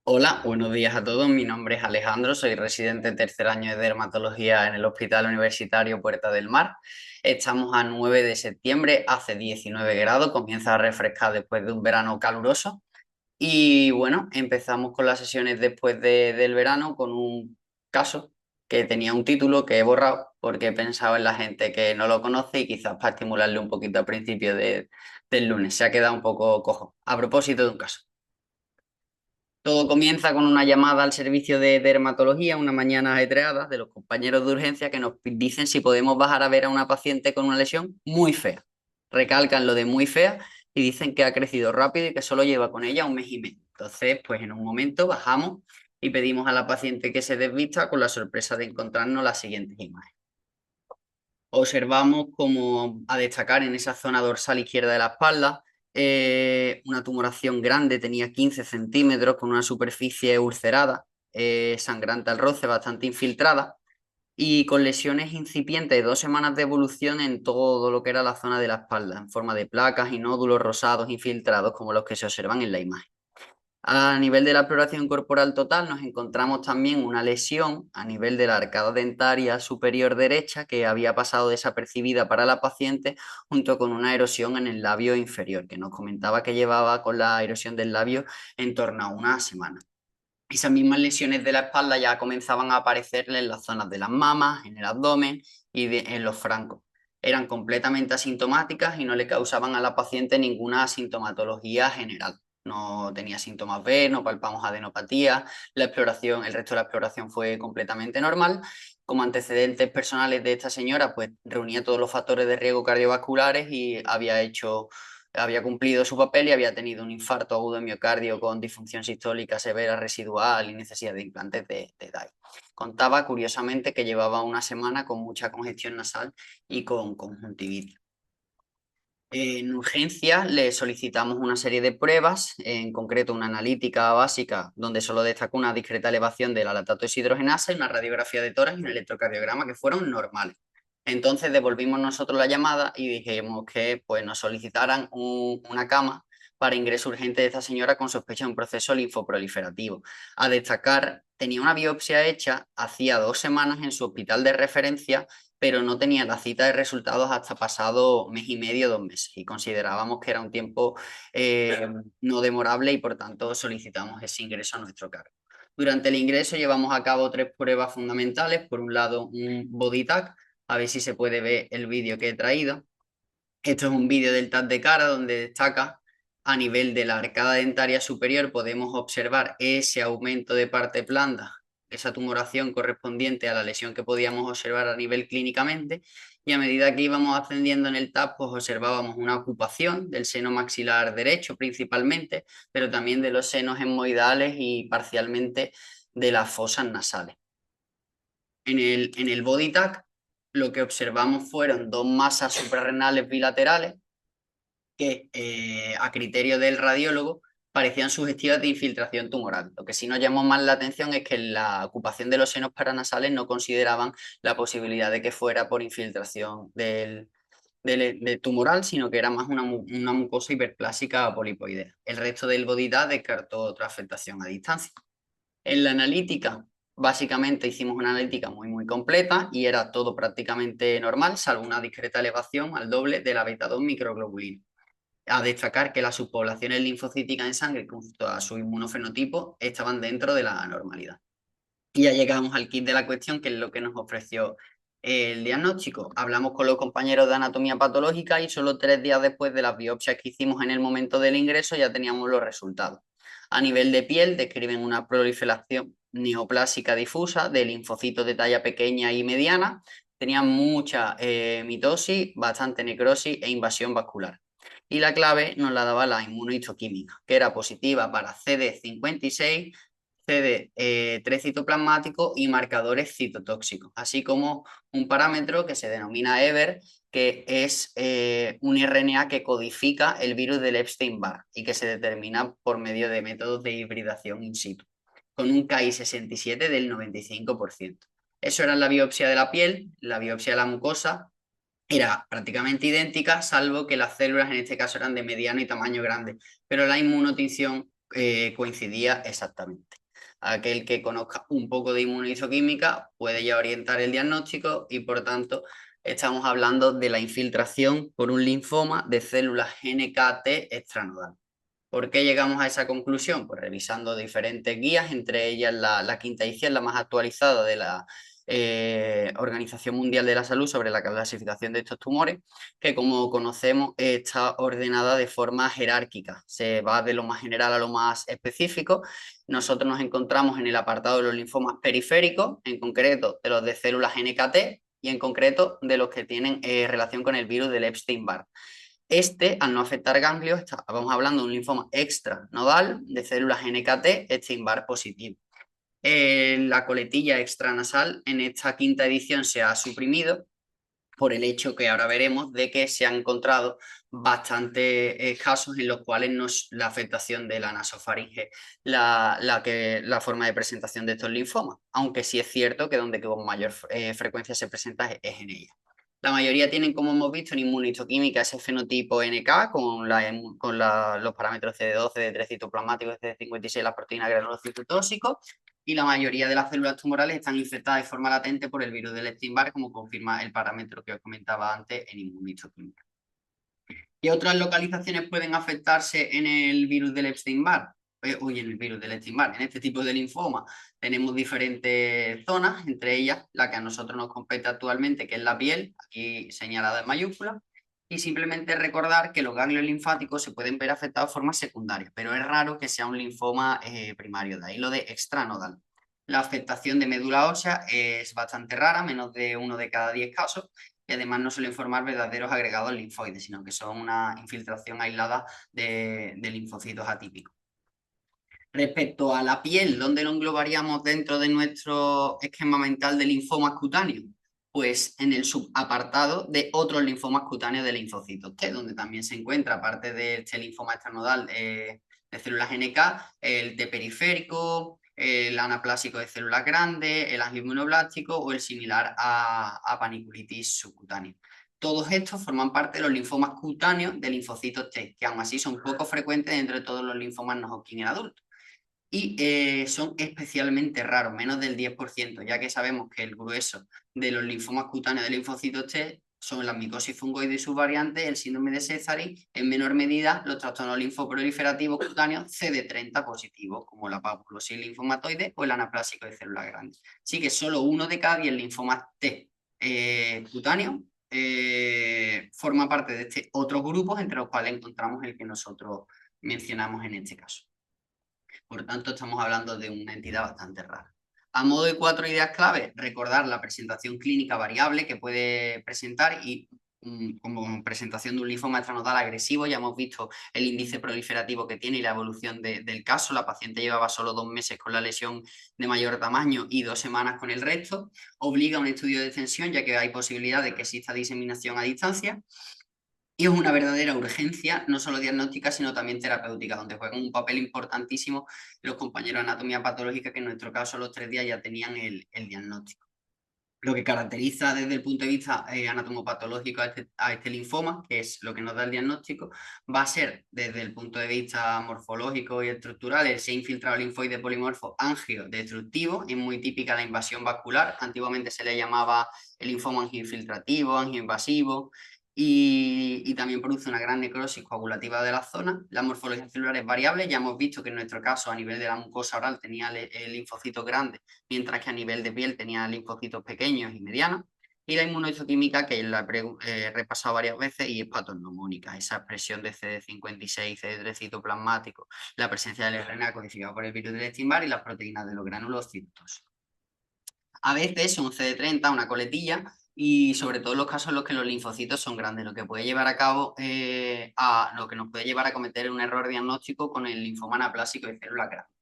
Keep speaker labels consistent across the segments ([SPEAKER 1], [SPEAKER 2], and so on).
[SPEAKER 1] Hola, buenos días a todos. Mi nombre es Alejandro, soy residente de tercer año de dermatología en el Hospital Universitario Puerta del Mar. Estamos a 9 de septiembre, hace 19 grados, comienza a refrescar después de un verano caluroso. Y bueno, empezamos con las sesiones después del verano con un caso que tenía un título que he borrado porque he pensado en la gente que no lo conoce y quizás para estimularle un poquito al principio del lunes. Se ha quedado un poco cojo. A propósito de un caso. Todo comienza con una llamada al servicio de dermatología, una mañana ajetreada, de los compañeros de urgencia que nos dicen si podemos bajar a ver a una paciente con una lesión muy fea. Recalcan lo de muy fea y dicen que ha crecido rápido y que solo lleva con ella un mes y medio. Entonces, pues en un momento bajamos y pedimos a la paciente que se desvista con la sorpresa de encontrarnos las siguientes imágenes. Observamos como a destacar en esa zona dorsal izquierda de la espalda, una tumoración grande, tenía 15 centímetros con una superficie ulcerada, sangrante al roce, bastante infiltrada y con lesiones incipientes de 2 semanas de evolución en todo lo que era la zona de la espalda, en forma de placas y nódulos rosados infiltrados como los que se observan en la imagen. A nivel de la exploración corporal total, nos encontramos también una lesión a nivel de la arcada dentaria superior derecha que había pasado desapercibida para la paciente, junto con una erosión en el labio inferior, que nos comentaba que llevaba con la erosión del labio en torno a una semana. Esas mismas lesiones de la espalda ya comenzaban a aparecerle en las zonas de las mamas, en el abdomen y en los francos. Eran completamente asintomáticas y no le causaban a la paciente ninguna sintomatología general. No tenía síntomas B, no palpamos adenopatía, la exploración, el resto de la exploración fue completamente normal. Como antecedentes personales de esta señora, pues reunía todos los factores de riesgo cardiovasculares y había cumplido su papel y había tenido un infarto agudo de miocardio con disfunción sistólica severa residual y necesidad de implantes de DAI. Contaba curiosamente que llevaba una semana con mucha congestión nasal y con conjuntivitis. En urgencia le solicitamos una serie de pruebas, en concreto una analítica básica donde solo destacó una discreta elevación de la lactato deshidrogenasa y una radiografía de tórax y un electrocardiograma que fueron normales. Entonces devolvimos nosotros la llamada y dijimos que pues, nos solicitaran una cama para ingreso urgente de esta señora con sospecha de un proceso linfoproliferativo. A destacar, tenía una biopsia hecha hacía 2 semanas en su hospital de referencia, pero no tenía la cita de resultados hasta pasado mes y medio, 2 meses, y considerábamos que era un tiempo no demorable y por tanto solicitamos ese ingreso a nuestro cargo. Durante el ingreso llevamos a cabo 3 pruebas fundamentales. Por un lado, un body tag, a ver si se puede ver el vídeo que he traído. Esto es un vídeo del TAC de cara donde destaca a nivel de la arcada dentaria superior, podemos observar ese aumento de parte blanda, esa tumoración correspondiente a la lesión que podíamos observar a nivel clínicamente, y a medida que íbamos ascendiendo en el TAC, pues observábamos una ocupación del seno maxilar derecho principalmente, pero también de los senos etmoidales y parcialmente de las fosas nasales. En el body tag lo que observamos fueron dos masas suprarrenales bilaterales que a criterio del radiólogo parecían sugestivas de infiltración tumoral. Lo que sí nos llamó más la atención es que en la ocupación de los senos paranasales no consideraban la posibilidad de que fuera por infiltración del tumoral, sino que era más una mucosa hiperplásica polipoidea. El resto del body tag descartó otra afectación a distancia. En la analítica, básicamente hicimos una analítica muy completa y era todo prácticamente normal, salvo una discreta elevación al doble de la beta 2 microglobulina. A destacar que las subpoblaciones linfocíticas en sangre, junto a su inmunofenotipo, estaban dentro de la normalidad. Y ya llegamos al kit de la cuestión, que es lo que nos ofreció el diagnóstico. Hablamos con los compañeros de anatomía patológica y solo 3 días después de las biopsias que hicimos en el momento del ingreso ya teníamos los resultados. A nivel de piel, describen una proliferación neoplásica difusa de linfocitos de talla pequeña y mediana. Tenían mucha mitosis, bastante necrosis e invasión vascular. Y la clave nos la daba la inmunohistoquímica, que era positiva para CD56, CD3 citoplasmático y marcadores citotóxicos, así como un parámetro que se denomina EBER, que es un RNA que codifica el virus del Epstein-Barr y que se determina por medio de métodos de hibridación in situ, con un Ki67 del 95%. Eso era la biopsia de la piel. La biopsia de la mucosa era prácticamente idéntica, salvo que las células en este caso eran de mediano y tamaño grande, pero la inmunotinción coincidía exactamente. Aquel que conozca un poco de inmunohistoquímica puede ya orientar el diagnóstico y por tanto estamos hablando de la infiltración por un linfoma de células NKT extranodal. ¿Por qué llegamos a esa conclusión? Pues revisando diferentes guías, entre ellas la quinta edición, la más actualizada de la Organización Mundial de la Salud sobre la clasificación de estos tumores, que como conocemos está ordenada de forma jerárquica, se va de lo más general a lo más específico. Nosotros nos encontramos en el apartado de los linfomas periféricos, en concreto de los de células NKT y en concreto de los que tienen relación con el virus del Epstein-Barr. Al no afectar ganglios, estamos hablando de un linfoma extranodal de células NKT Epstein-Barr positivo. La coletilla extranasal en esta quinta edición se ha suprimido por el hecho que ahora veremos de que se han encontrado bastantes casos en los cuales no es la afectación de la nasofaringe la forma de presentación de estos linfomas, aunque sí es cierto que donde con mayor frecuencia se presenta es en ella. La mayoría tienen, como hemos visto, en inmunohistoquímica ese fenotipo NK con los parámetros CD12, CD3 citoplasmático, CD56, las proteínas granulocitóxicos, y la mayoría de las células tumorales están infectadas de forma latente por el virus del Epstein-Barr, como confirma el parámetro que os comentaba antes en inmunohistoquímica. ¿Qué otras localizaciones pueden afectarse en el virus del Epstein-Barr? En el virus del Epstein-Barr, en este tipo de linfoma tenemos diferentes zonas, entre ellas la que a nosotros nos compete actualmente, que es la piel, aquí señalada en mayúscula, y simplemente recordar que los ganglios linfáticos se pueden ver afectados de forma secundaria, pero es raro que sea un linfoma primario, de ahí lo de extranodal. La afectación de médula ósea es bastante rara, menos de 1 de cada 10 casos, y además no suelen formar verdaderos agregados linfoides, sino que son una infiltración aislada de linfocitos atípicos. Respecto a la piel, ¿dónde lo englobaríamos dentro de nuestro esquema mental de linfomas cutáneos? Pues en el subapartado de otros linfomas cutáneos de linfocitos T, donde también se encuentra, aparte de este linfoma extranodal de células NK, el T periférico, el anaplásico de células grandes, el angioimmunoblástico o el similar a paniculitis subcutánea. Todos estos forman parte de los linfomas cutáneos de linfocitos T, que aún así son poco frecuentes dentro de todos los linfomas no Hodgkin en adultos. Y son especialmente raros, menos del 10%, ya que sabemos que el grueso de los linfomas cutáneos de linfocitos T son la micosis fungoide y sus variantes, el síndrome de Sézary, en menor medida los trastornos linfoproliferativos cutáneos CD30 positivos, como la papulosis linfomatoide o el anaplásico de células grandes. Así que solo 1 de cada 10 linfomas T cutáneos forma parte de este otro grupo, entre los cuales encontramos el que nosotros mencionamos en este caso. Por tanto, estamos hablando de una entidad bastante rara. A modo de 4 ideas clave, recordar la presentación clínica variable que puede presentar y como presentación de un linfoma extranodal agresivo, ya hemos visto el índice proliferativo que tiene y la evolución del caso. La paciente llevaba solo 2 meses con la lesión de mayor tamaño y 2 semanas con el resto. Obliga a un estudio de extensión, ya que hay posibilidad de que exista diseminación a distancia. Y es una verdadera urgencia, no solo diagnóstica, sino también terapéutica, donde juegan un papel importantísimo los compañeros de anatomía patológica, que en nuestro caso los 3 días ya tenían el diagnóstico. Lo que caracteriza desde el punto de vista anatomopatológico a este linfoma, que es lo que nos da el diagnóstico, va a ser desde el punto de vista morfológico y estructural, el se ha infiltrado linfoide polimorfo angiodestructivo, es muy típica la invasión vascular, antiguamente se le llamaba el linfoma angioinfiltrativo, angioinvasivo, y también produce una gran necrosis coagulativa de la zona. La morfología celular es variable, ya hemos visto que en nuestro caso a nivel de la mucosa oral tenía el linfocito grande, mientras que a nivel de piel tenía linfocitos pequeños y medianos, y la inmunohistoquímica, que la he repasado varias veces, y es patognomónica, esa expresión de CD56, CD3 citoplasmático, la presencia del RNA codificado por el virus del Epstein-Barr y las proteínas de los granulocitos. A veces son CD30, una coletilla, y sobre todo en los casos en los que los linfocitos son grandes, lo que puede llevar a cabo lo que nos puede llevar a cometer un error diagnóstico con el linfoma anaplásico de células grandes.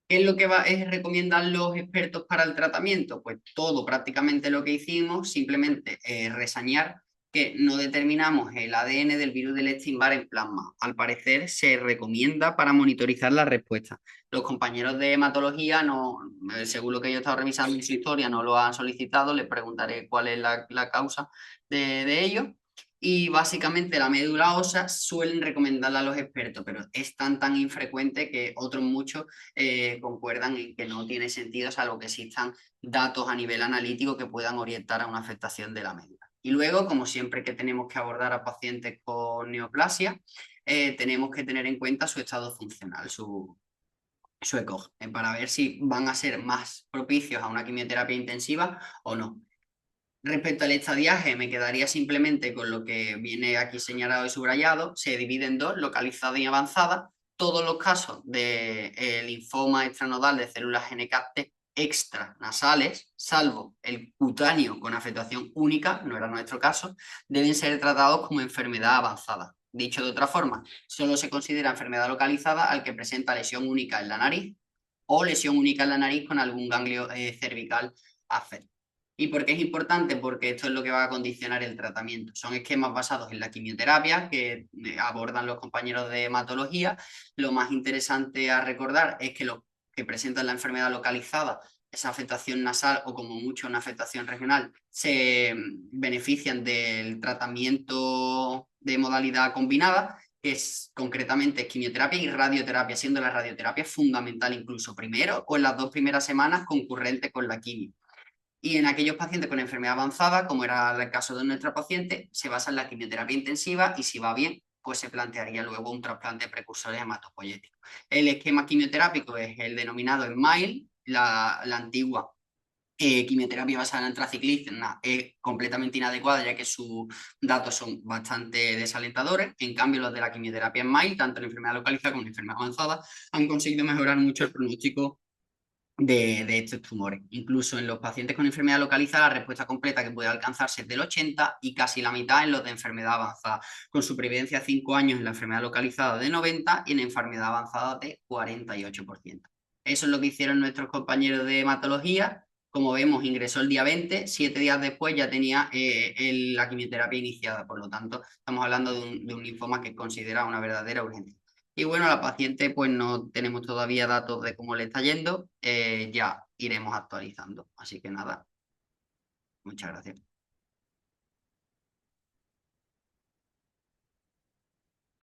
[SPEAKER 1] ¿Qué es lo que recomiendan los expertos para el tratamiento? Pues todo prácticamente lo que hicimos, simplemente reseñar que no determinamos el ADN del virus del Epstein-Barr en plasma. Al parecer se recomienda para monitorizar la respuesta. Los compañeros de hematología, no, según lo que yo he estado revisando en su historia, no lo han solicitado, les preguntaré cuál es la causa de ello. Y básicamente la médula ósea suelen recomendarla a los expertos, pero es tan infrecuente que otros muchos concuerdan en que no tiene sentido, salvo que existan datos a nivel analítico que puedan orientar a una afectación de la médula. Y luego, como siempre que tenemos que abordar a pacientes con neoplasia, tenemos que tener en cuenta su estado funcional, su ECOG, para ver si van a ser más propicios a una quimioterapia intensiva o no. Respecto al estadiaje, me quedaría simplemente con lo que viene aquí señalado y subrayado. Se divide en dos, localizada y avanzada. Todos los casos de linfoma extranodal de células NK-T extranasales, salvo el cutáneo con afectación única, no era nuestro caso, deben ser tratados como enfermedad avanzada. Dicho de otra forma, solo se considera enfermedad localizada al que presenta lesión única en la nariz o lesión única en la nariz con algún ganglio cervical afectado. ¿Y por qué es importante? Porque esto es lo que va a condicionar el tratamiento. Son esquemas basados en la quimioterapia que abordan los compañeros de hematología. Lo más interesante a recordar es que los que presentan la enfermedad localizada, esa afectación nasal o como mucho una afectación regional, se benefician del tratamiento de modalidad combinada, que es concretamente quimioterapia y radioterapia, siendo la radioterapia fundamental incluso primero o en las 2 primeras semanas concurrente con la quimio. Y en aquellos pacientes con enfermedad avanzada, como era el caso de nuestra paciente, se basa en la quimioterapia intensiva y si va bien, pues se plantearía luego un trasplante precursor hematopoyético. El esquema quimioterápico es el denominado SMILE, la antigua quimioterapia basada en antraciclina es completamente inadecuada ya que sus datos son bastante desalentadores. En cambio, los de la quimioterapia SMILE, tanto en enfermedad localizada como en enfermedad avanzada, han conseguido mejorar mucho el pronóstico de estos tumores. Incluso en los pacientes con enfermedad localizada, la respuesta completa que puede alcanzarse es del 80 y casi la mitad en los de enfermedad avanzada, con supervivencia a 5 años en la enfermedad localizada de 90 y en enfermedad avanzada de 48%. Eso es lo que hicieron nuestros compañeros de hematología. Como vemos, ingresó el día 20, 7 días después ya tenía la quimioterapia iniciada, por lo tanto, estamos hablando de un linfoma que considera una verdadera urgencia. Y bueno, la paciente pues no tenemos todavía datos de cómo le está yendo, ya iremos actualizando. Así que nada, muchas gracias.